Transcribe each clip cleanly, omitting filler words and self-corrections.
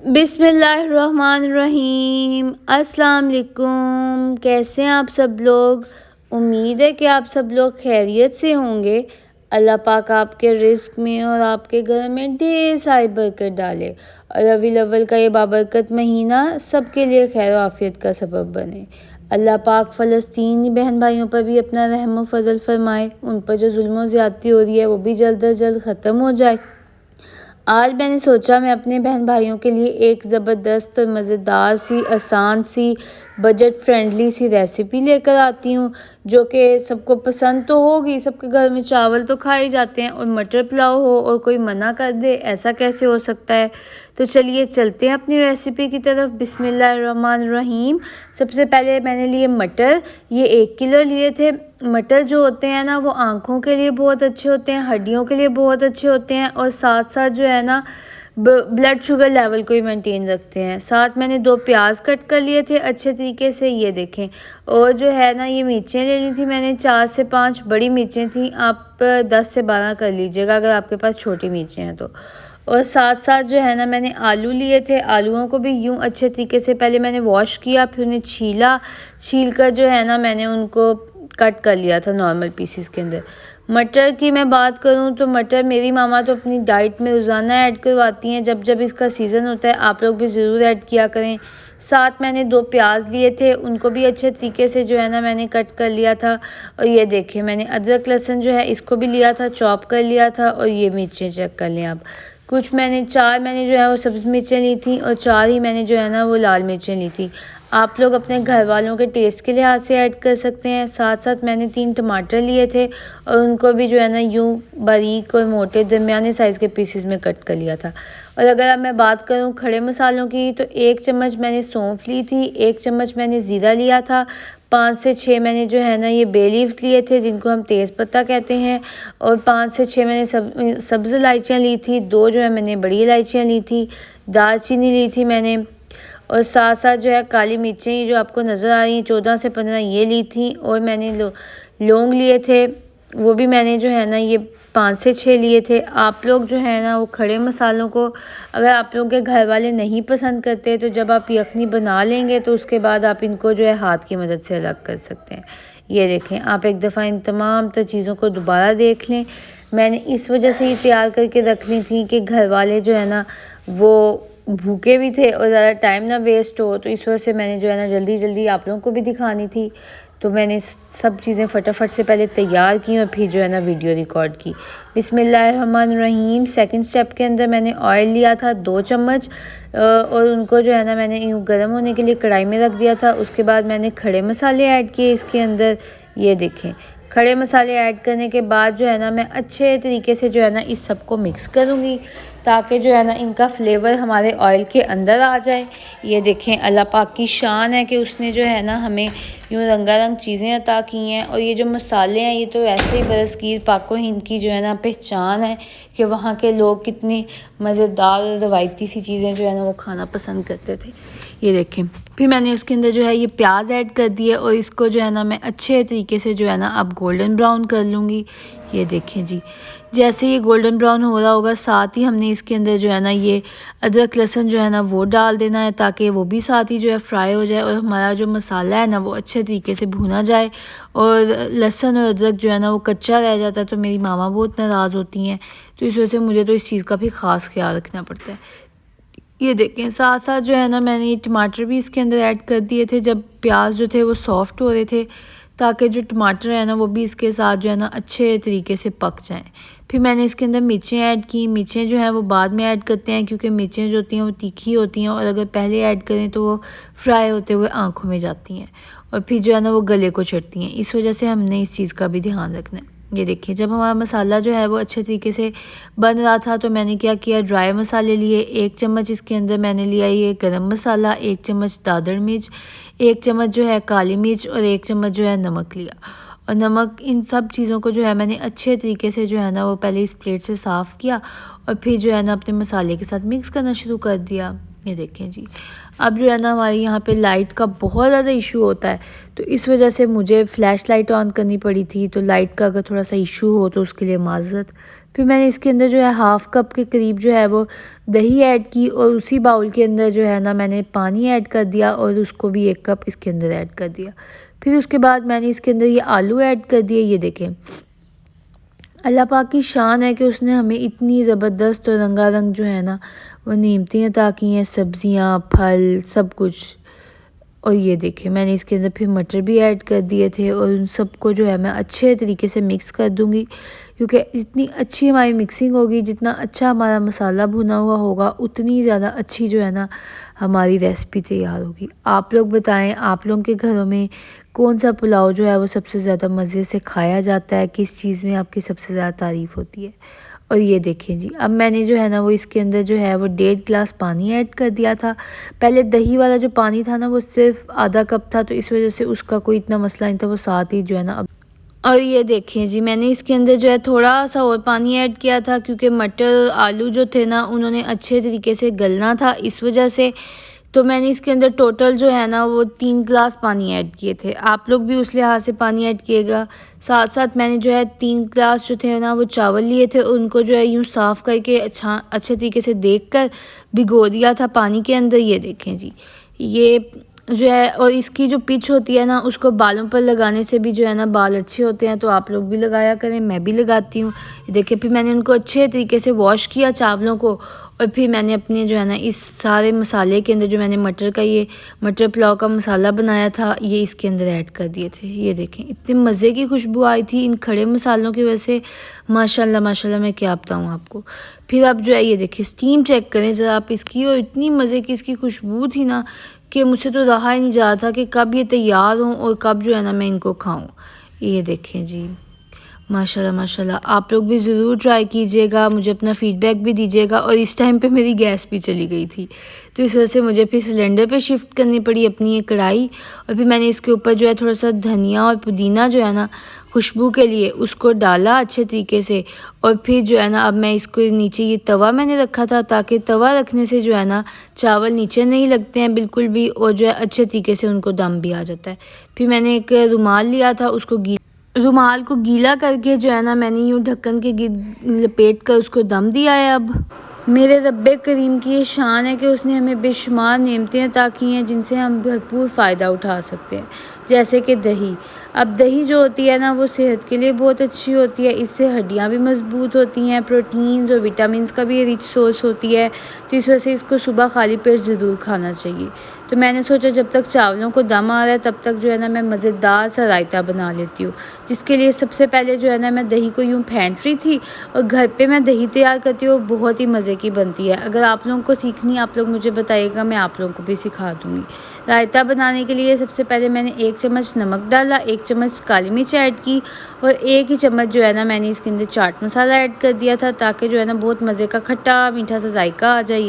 बिस्मिल्लाहिर्रहमानिर्रहीम। अस्सलाम वालेकुम। कैसे हैं आप सब लोग? उम्मीद है कि आप सब लोग खैरियत से होंगे। अल्लाह पाक आपके रिज़्क़ में और आपके घर में ढेर सारी बरकत डाले और रबीउल अव्वल का ये बाबरकत महीना सबके लिए खैर व आफ़ियत का सबब बने। अल्लाह पाक फ़लस्तीनी बहन भाइयों पर भी अपना रहम व फ़ज़ल फ़रमाए। उन पर जो ज़ुल्म व ज़्यादती हो रही है वो भी जल्द अज़ जल्द ख़त्म हो जाए। आज मैंने सोचा मैं अपने बहन भाइयों के लिए एक ज़बरदस्त और मज़ेदार सी आसान सी बजट फ्रेंडली सी रेसिपी लेकर आती हूँ जो कि सबको पसंद तो होगी। सबके घर में चावल तो खाए जाते हैं और मटर पुलाव हो और कोई मना कर दे, ऐसा कैसे हो सकता है। तो चलिए चलते हैं अपनी रेसिपी की तरफ। बिस्मिल्लाहिर्रहमानिर्रहीम। सबसे पहले मैंने लिए मटर, ये 1 किलो लिए थे। मटर जो होते हैं ना वो आँखों के लिए बहुत अच्छे होते हैं, हड्डियों के लिए बहुत अच्छे होते हैं और साथ साथ जो है ना ब्लड शुगर लेवल को भी मेंटेन रखते हैं। साथ मैंने 2 प्याज कट कर लिए थे अच्छे तरीके से, ये देखें। और जो है ना ये मिर्चें ले ली थी मैंने, 4 से 5 बड़ी मिर्चें थी। आप 10 से 12 कर लीजिएगा अगर आपके पास छोटी मिर्चें हैं तो। और साथ साथ जो है ना मैंने आलू लिए थे। आलूओं को भी यूँ अच्छे तरीके से पहले मैंने वॉश किया, फिर उन्हें छील कर जो है ना मैंने उनको कट कर लिया था नॉर्मल पीसेस के अंदर। मटर की मैं बात करूं तो मटर मेरी मामा तो अपनी डाइट में रोज़ाना ऐड करवाती हैं, जब जब इसका सीज़न होता है। आप लोग भी ज़रूर ऐड किया करें। साथ मैंने 2 प्याज लिए थे, उनको भी अच्छे तरीके से जो है ना मैंने कट कर लिया था। और ये देखिए मैंने अदरक लहसुन जो है इसको भी लिया था, चॉप कर लिया था। और ये मिर्चें चेक कर लें आप। कुछ मैंने 4 मैंने जो है वो सब्ज़ मिर्चें ली थी और 4 ही मैंने जो है ना वो लाल मिर्चें ली थी। आप लोग अपने घर वालों के टेस्ट के लिहाज से ऐड कर सकते हैं। साथ साथ मैंने 3 टमाटर लिए थे और उनको भी जो है ना यूँ बारीक और मोटे दरमियाने साइज़ के पीसेस में कट कर लिया था। और अगर अब मैं बात करूँ खड़े मसालों की तो 1 चम्मच मैंने सौंफ ली थी, 1 चम्मच मैंने ज़ीरा लिया था, 5 से 6 मैंने जो है ना ये बे लीव्स लिए थे जिनको हम तेज़पत्ता कहते हैं। और 5 से 6 मैंने सब्ज़ इलायचियाँ ली थी, 2 जो है मैंने बड़ी इलायचियाँ ली थी, दालचीनी ली थी मैंने। और साथ साथ जो है काली मिर्चें ये जो आपको नज़र आ रही हैं 14 से 15 ये ली थी। और मैंने लौंग लिए थे, वो भी मैंने जो है ना ये 5 से 6 लिए थे। आप लोग जो है ना वो खड़े मसालों को अगर आप लोगों के घर वाले नहीं पसंद करते तो जब आप यखनी बना लेंगे तो उसके बाद आप इनको जो है हाथ की मदद से अलग कर सकते हैं। ये देखें, आप एक दफ़ा इन तमाम चीज़ों को दोबारा देख लें। मैंने इस वजह से ये तैयार करके रखनी थी कि घर वाले जो है ना वो भूखे भी थे और ज़्यादा टाइम ना वेस्ट हो, तो इस वजह से मैंने जो है ना जल्दी जल्दी आप लोगों को भी दिखानी थी। तो मैंने सब चीज़ें फटाफट से पहले तैयार की और फिर जो है ना वीडियो रिकॉर्ड की। बिस्मिल्लाहिर्रहमानिर्रहीम। सेकंड स्टेप के अंदर मैंने ऑयल लिया था 2 चम्मच और उनको जो है ना मैंने यूँ गर्म होने के लिए कढ़ाई में रख दिया था। उसके बाद मैंने खड़े मसाले ऐड किए इसके अंदर। ये देखें, खड़े मसाले ऐड करने के बाद जो है ना मैं अच्छे तरीके से जो है ना इस सब को मिक्स करूँगी ताकि जो है ना इनका फ्लेवर हमारे ऑयल के अंदर आ जाए। ये देखें, अल्लाह पाक की शान है कि उसने जो है ना हमें यूँ रंगारंग चीज़ें अता की हैं। और ये जो मसाले हैं ये तो वैसे ही बरसगीर पाको हिंद की जो है ना पहचान है कि वहाँ के लोग कितनी मज़ेदार और रवायती सी चीज़ें जो है ना वो खाना पसंद करते थे। ये देखें, फिर मैंने उसके अंदर जो है ये प्याज ऐड कर दिए और इसको जो है ना मैं अच्छे तरीके से जो है ना अब गोल्डन ब्राउन कर लूँगी। ये देखें जी, जैसे ये गोल्डन ब्राउन हो रहा होगा साथ ही हमने इसके अंदर जो है ना ये अदरक लहसुन जो है ना वो डाल देना है ताकि वो भी साथ ही जो है फ्राई हो जाए और हमारा जो मसाला है ना वो अच्छे तरीके से भुना जाए। और लहसुन और अदरक जो है ना वो कच्चा रह जाता है तो मेरी मामा बहुत नाराज़ होती हैं, तो इस वजह से मुझे तो इस चीज़ का भी ख़ास ख्याल रखना पड़ता है। ये देखें, साथ साथ जो है ना मैंने ये टमाटर भी इसके अंदर ऐड कर दिए थे जब प्याज जो थे वो सॉफ्ट हो रहे थे, ताकि जो टमाटर है ना वो भी इसके साथ जो है ना अच्छे तरीके से पक जाएं। फिर मैंने इसके अंदर मिर्चें ऐड की। मिर्चें जो हैं वो बाद में ऐड करते हैं क्योंकि मिर्चें जो होती हैं वो तीखी होती हैं और अगर पहले ऐड करें तो वो फ्राई होते हुए आँखों में जाती हैं और फिर जो है ना वो गले को चढ़ती हैं। इस वजह से हमने इस चीज़ का भी ध्यान रखना है। ये देखिए, जब हमारा मसाला जो है वो अच्छे तरीके से बन रहा था तो मैंने क्या किया, ड्राई मसाले लिए। 1 चम्मच इसके अंदर मैंने लिया ये गरम मसाला, 1 चम्मच दादड़ मिर्च, 1 चम्मच जो है काली मिर्च और 1 चम्मच जो है नमक लिया। और नमक, इन सब चीज़ों को जो है मैंने अच्छे तरीके से जो है ना वो पहले इस प्लेट से साफ़ किया और फिर जो है ना अपने मसाले के साथ मिक्स करना शुरू कर दिया। ये देखें जी। अब जो है ना हमारे यहाँ पे लाइट का बहुत ज़्यादा इशू होता है, तो इस वजह से मुझे फ़्लैश लाइट ऑन करनी पड़ी थी। तो लाइट का अगर थोड़ा सा इशू हो तो उसके लिए माज़रत। फिर मैंने इसके अंदर जो है हाफ़ कप के करीब जो है वो दही ऐड की, और उसी बाउल के अंदर जो है ना मैंने पानी ऐड कर दिया और उसको भी 1 कप इसके अंदर ऐड कर दिया। फिर उसके बाद मैंने इसके अंदर ये आलू ऐड कर दिए। ये देखें, अल्लाह पाक की शान है कि उसने हमें इतनी ज़बरदस्त और रंगारंग जो है ना वो नेमतें अता की हैं, सब्ज़ियाँ, फल, सब कुछ। और ये देखिए मैंने इसके अंदर फिर मटर भी ऐड कर दिए थे, और उन सबको जो है मैं अच्छे तरीके से मिक्स कर दूंगी, क्योंकि जितनी अच्छी हमारी मिक्सिंग होगी, जितना अच्छा हमारा मसाला भुना हुआ होगा, उतनी ज़्यादा अच्छी जो है ना हमारी रेसिपी तैयार होगी। आप लोग बताएं, आप लोगों के घरों में कौन सा पुलाव जो है वो सबसे ज़्यादा मज़े से खाया जाता है, किस चीज़ में आपकी सबसे ज़्यादा तारीफ़ होती है। और ये देखें जी, अब मैंने जो है ना वो इसके अंदर जो है वो 1.5 गिलास पानी ऐड कर दिया था। पहले दही वाला जो पानी था ना वो सिर्फ आधा कप था, तो इस वजह से उसका कोई इतना मसला नहीं था, वो साथ ही जो है ना अब। और ये देखिए जी, मैंने इसके अंदर जो है थोड़ा सा और पानी ऐड किया था, क्योंकि मटर आलू जो थे ना उन्होंने अच्छे तरीके से गलना था, इस वजह से। तो मैंने इसके अंदर टोटल जो है ना वो 3 गिलास पानी ऐड किए थे। आप लोग भी उस लिहाज से पानी ऐड किएगा। साथ साथ मैंने जो है 3 गिलास जो थे ना वो चावल लिए थे, उनको जो है यूँ साफ़ करके अच्छे तरीके से देख कर भिगो दिया था पानी के अंदर। ये देखें जी, ये जो है, और इसकी जो पिच होती है ना उसको बालों पर लगाने से भी जो है ना बाल अच्छे होते हैं, तो आप लोग भी लगाया करें, मैं भी लगाती हूँ। देखिए फिर मैंने उनको अच्छे तरीके से वॉश किया चावलों को, और फिर मैंने अपने जो है ना इस सारे मसाले के अंदर जो मैंने मटर का ये मटर पुलाव का मसाला बनाया था ये इसके अंदर ऐड कर दिए थे। ये देखें इतने मज़े की खुशबू आई थी इन खड़े मसालों की वजह से, माशाल्लाह माशाल्लाह, मैं क्या बताऊँ आपको। फिर अब जो है ये देखिए स्टीम चेक करें ज़रा आप इसकी, और इतनी मज़े की इसकी खुशबू थी ना कि मुझसे तो रहा ही नहीं जा रहा था कि कब ये तैयार हों और कब जो है ना मैं इनको खाऊं। ये देखें जी, माशाल्लाह माशाल्लाह, आप लोग भी ज़रूर ट्राई कीजिएगा, मुझे अपना फ़ीडबैक भी दीजिएगा। और इस टाइम पे मेरी गैस भी चली गई थी, तो इस वजह से मुझे फिर सिलेंडर पे शिफ्ट करनी पड़ी अपनी ये कढ़ाई। और फिर मैंने इसके ऊपर जो है थोड़ा सा धनिया और पुदीना जो है ना खुशबू के लिए उसको डाला अच्छे तरीके से। और फिर जो है ना अब मैं इसको नीचे ये तवा मैंने रखा था, ताकि तवा रखने से जो है ना चावल नीचे नहीं लगते हैं बिल्कुल भी, और जो है अच्छे तरीके से उनको दम भी आ जाता है। फिर मैंने एक रुमाल लिया था, उसको रुमाल को गीला करके जो है ना मैंने यूँ ढक्कन के लपेट कर उसको दम दिया है। अब मेरे रब्बे करीम की ये शान है कि उसने हमें बेशुमार नेमतें अता की हैं जिनसे हम भरपूर फ़ायदा उठा सकते हैं, जैसे कि दही। अब दही जो होती है ना वो सेहत के लिए बहुत अच्छी होती है, इससे हड्डियां भी मजबूत होती हैं, प्रोटीन्स और विटामिन्स का भी रिच सोर्स होती है, तो इस वजह से इसको सुबह खाली पेट ज़रूर खाना चाहिए। तो मैंने सोचा जब तक चावलों को दम आ रहा है तब तक जो है ना मैं मज़ेदार सा रायता बना लेती हूँ, जिसके लिए सबसे पहले जो है ना मैं दही को यूँ फेंट रही थी, और घर पे मैं दही तैयार करती हूँ, बहुत ही मज़े की बनती है। अगर आप लोगों को सीखनी, आप लोग मुझे बताइएगा, मैं आप लोगों को भी सिखा दूँगी। रायता बनाने के लिए सबसे पहले मैंने 1 चम्मच नमक डाला, 1 चम्मच काली मिर्च ऐड की, और 1 ही चम्मच जो है ना मैंने इसके अंदर चाट मसाला ऐड कर दिया था, ताकि जो है ना बहुत मज़े का खट्टा मीठा सा जायका आ जाए।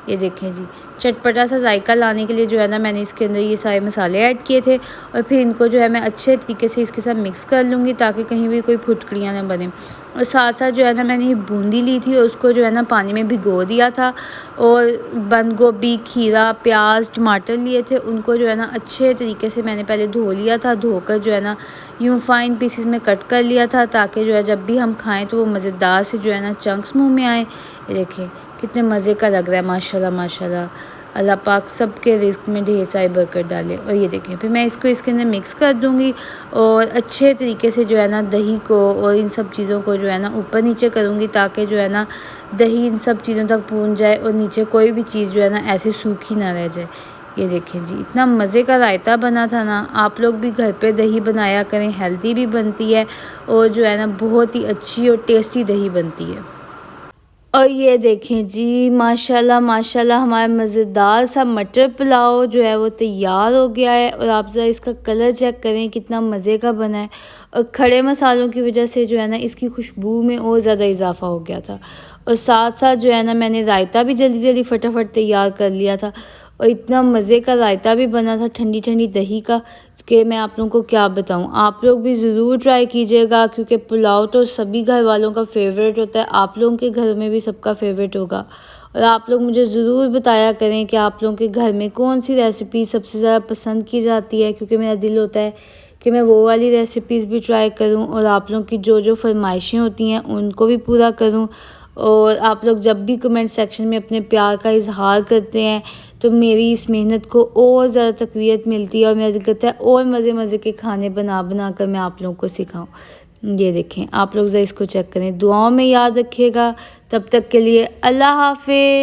ये देखें जी, चटपटा सा जायका लाने के लिए जो है ना मैंने इसके अंदर ये सारे मसाले ऐड किए थे, और फिर इनको जो है मैं अच्छे तरीके से इसके साथ मिक्स कर लूँगी, ताकि कहीं भी कोई फुटकड़ियाँ ना बने। और साथ साथ जो है ना मैंने ये बूंदी ली थी और उसको जो है ना पानी में भिगो दिया था, और बंद गोभी, खीरा, प्याज, टमाटर लिए थे, उनको जो है ना अच्छे तरीके से मैंने पहले धो लिया था। धोकर जो है ना यूँ फाइन पीसेस में कट कर लिया था, ताकि जो है जब भी हम खाएं तो वो मज़ेदार से जो है ना चंक्स मुंह में आए। ये देखें कितने मज़े का लग रहा है, माशाल्लाह माशाल्लाह। अल्लाह पाक सबके रिज़्क़ में ढेर सारी बरकत डाले। और ये देखें फिर मैं इसको इसके अंदर मिक्स कर दूँगी, और अच्छे तरीके से जो है ना दही को और इन सब चीज़ों को जो है ना ऊपर नीचे करूँगी, ताकि जो है ना दही इन सब चीज़ों तक पहुँच जाए, और नीचे कोई भी चीज़ जो है ना ऐसे सूखी ना रह जाए। ये देखें जी, इतना मज़े का रायता बना था ना। आप लोग भी घर पे दही बनाया करें, हेल्दी भी बनती है, और जो है ना बहुत ही अच्छी और टेस्टी दही बनती है। और ये देखें जी, माशाल्लाह माशाल्लाह, हमारा मज़ेदार सा मटर पुलाव जो है वो तैयार हो गया है, और आप ज़रा इसका कलर चेक करें कितना मज़े का बना है। और खड़े मसालों की वजह से जो है ना इसकी खुशबू में और ज़्यादा इजाफा हो गया था, और साथ साथ जो है ना मैंने रायता भी जल्दी जल्दी फटाफट तैयार कर लिया था, और इतना मज़े का रायता भी बना था ठंडी ठंडी दही का, कि मैं आप लोगों को क्या बताऊं। आप लोग भी ज़रूर ट्राई कीजिएगा, क्योंकि पुलाव तो सभी घर वालों का फेवरेट होता है, आप लोगों के घर में भी सबका फेवरेट होगा। और आप लोग मुझे ज़रूर बताया करें कि आप लोगों के घर में कौन सी रेसिपी सबसे ज़्यादा पसंद की जाती है, क्योंकि मेरा दिल होता है कि मैं वो वाली रेसिपीज़ भी ट्राई करूं और आप लोगों की जो जो फरमाइशें होती हैं उनको भी पूरा करूं। और आप लोग जब भी कमेंट सेक्शन में अपने प्यार का इजहार करते हैं तो मेरी इस मेहनत को और ज़्यादा तक़वियत मिलती है और मेरा दिल करता है और मज़े मज़े के खाने बना बना कर मैं आप लोगों को सिखाऊं। ये देखें, आप लोग ज़रा इसको चेक करें, दुआओं में याद रखिएगा। तब तक के लिए अल्लाह हाफ़िज़।